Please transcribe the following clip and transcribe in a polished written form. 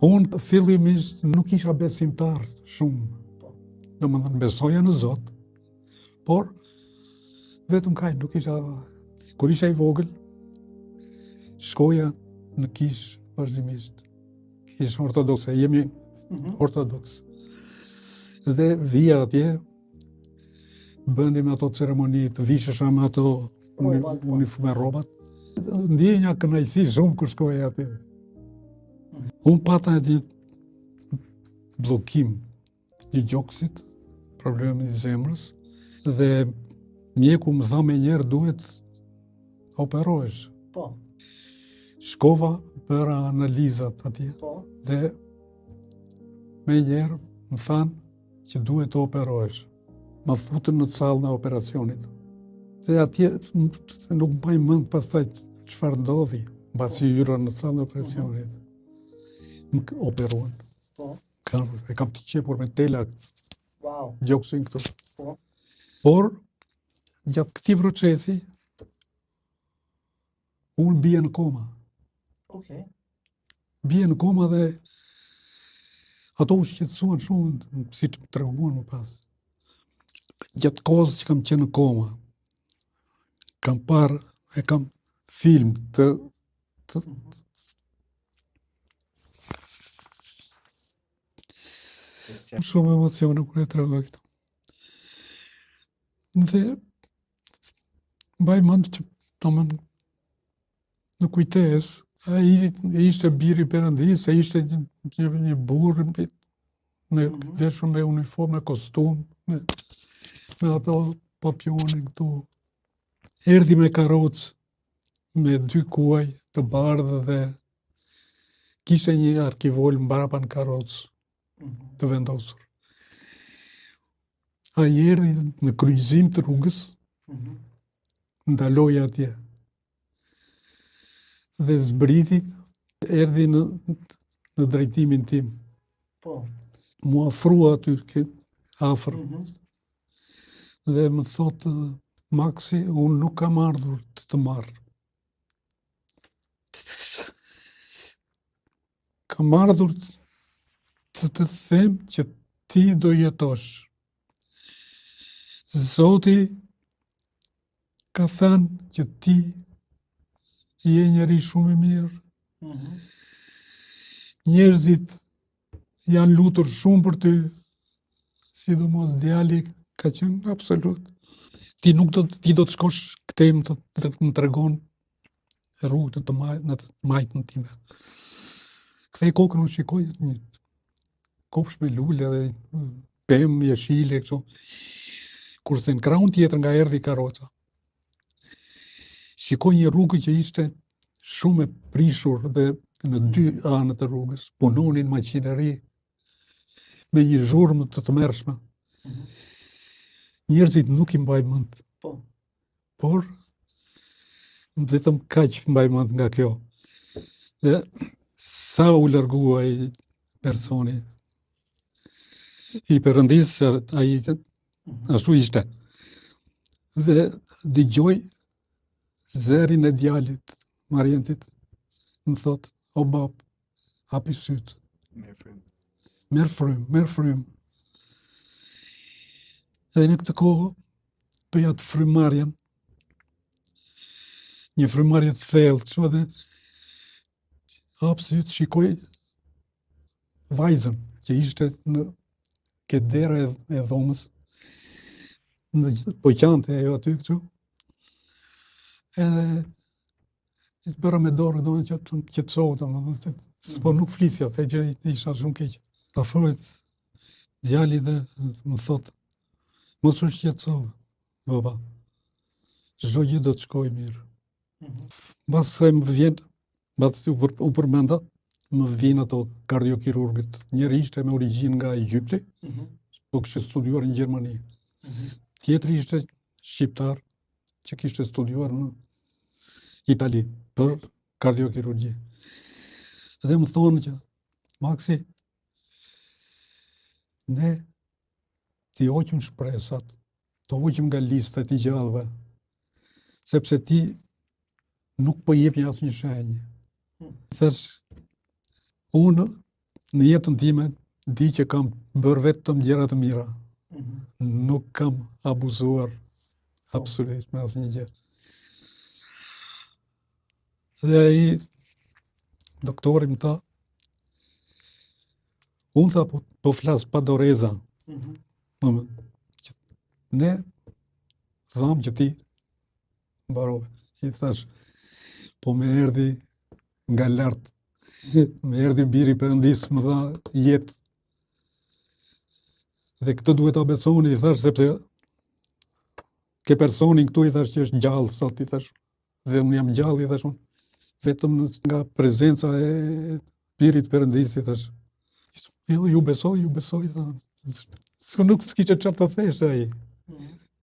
Unë fillimisht nuk isha besimtar shumë, domethënë besoja në Zot, por vetëm kaq, nuk isha. Kur isha i vogël, shkoja në kish vazhdimisht. Kish ortodokse, jemi ortodoks. Dhe vija atje, bënim ato ceremoni të vishësha me ato uniforme rrobat. Ndjenja kënaqësi shumë kur shkoja atje. Unë pata një bllokim të gjoksit, problemi i zemrës, dhe mjeku më tha me njerë duhet operohesh. Po. Shkova për analizat atje dhe me njerë më thanë që duhet të operohesh. Më futën në sallën e operacionit. Dhe atje nuk mbaj mend pastaj çfarë ndodhi, mbasi hyra në sallën e operacionit. Më operuan. Po. E kam të qepur me tela Wow. gjoksin këtu. Po. Por, gjatë këtij procesi, unë bie në koma. Okej. Bie në koma dhe ato u shqetësuan shumë, si që më treguan më pas. Gjatë kohës që kam qenë në koma, kam parë, e kam film të shumë emocione kur e tregoj këtu. Dhe mbaj mend që tamam në kujtesë, ai ishte biri i Perëndisë, ai ishte një burr me veshur me uniformë, me kostum, me ato papionin këtu. Erdhi me karrocë, me 2 kuaj të bardhë dhe kishte një arkivol mbrapa në karrocë të vendosur. Ai erdhi në kryqëzim të rrugës, ndaloi atje. Dhe zbriti, erdhi në drejtimin tim. Po. Mu afrua aty afër. Dhe më thotë, Maksi, unë nuk kam ardhur të marr. Kam ardhur të them që ti do jetosh. Zoti ka thënë që ti je njeri shumë i mirë. Njerëzit janë lutur shumë për ty, sidomos djali ka qenë absolut. Ti do të shkosh këtej më tregon rrugën në të majtën time. Kthej kokën, unë shikoj një kopsh me lule dhe pemë jeshile kështu. Kurse në krahun tjetër nga erdhi karroca, shikoj një rrugë që ishte shumë e prishur dhe në 2 anët e rrugës punonin maqineri me një zhurmë të tmerrshme. Njerëzit nuk i mbaj mend. Por vetëm kaq mbaj mend nga kjo. Dhe sa u largua ai personi i Perëndisë, ai ashtu ishte. Dhe dëgjoj zërin e djalit, Marientit, më thot, o bab, hapi syt. Merr frymë. Dhe në këtë kohë, bëja të frymarrjen, një frymarrje të thellë, kështu edhe hap syt, shikoj vajzën që ishte në këtë derë e dhomës, në poqante ajo aty kështu. Edhe bëra me dorë, domethënë që të qetësova, domethënë, po nuk flisja, se që isha shumë keq. Afrohet djali dhe më thot, mos u shqetëso, baba. Çdo gjë do të shkojë mirë. Mbas se më vjen, mbas u përmenda, më vjen ato kardiokirurgët. Njëri ishte me origjinë nga Egjipti, po kishte studiuar në Gjermani. Tjetri ishte shqiptar që kishte studiuar në Itali për kardiokirurgji. Dhe më thonë që, Maksi, ne ti hoqëm shpresat, të hoqëm nga lista e gjallëve, sepse ti nuk po jep një asnjë shenjë. Thash, unë në jetën time di që kam bërë vetëm gjëra të mira. Nuk kam abuzuar absolutisht me asnjë gjë. Dhe ai doktori më tha, unë tha po flas pa doreza. Ne thamë që ti mbarove. I thash, po me erdhi nga lartë. Me erdhi biri Perëndis, më tha jetë. Dhe këtë duhet ta besoni, i thash, sepse ke personin këtu, i thash që është gjallë sot, i thash. Dhe unë jam gjallë, i thash unë. Vetëm nga prezenca e birit Perëndis, i thash. Jo, ju besoj, thash. Nuk s'kishte çfarë të thesh ai.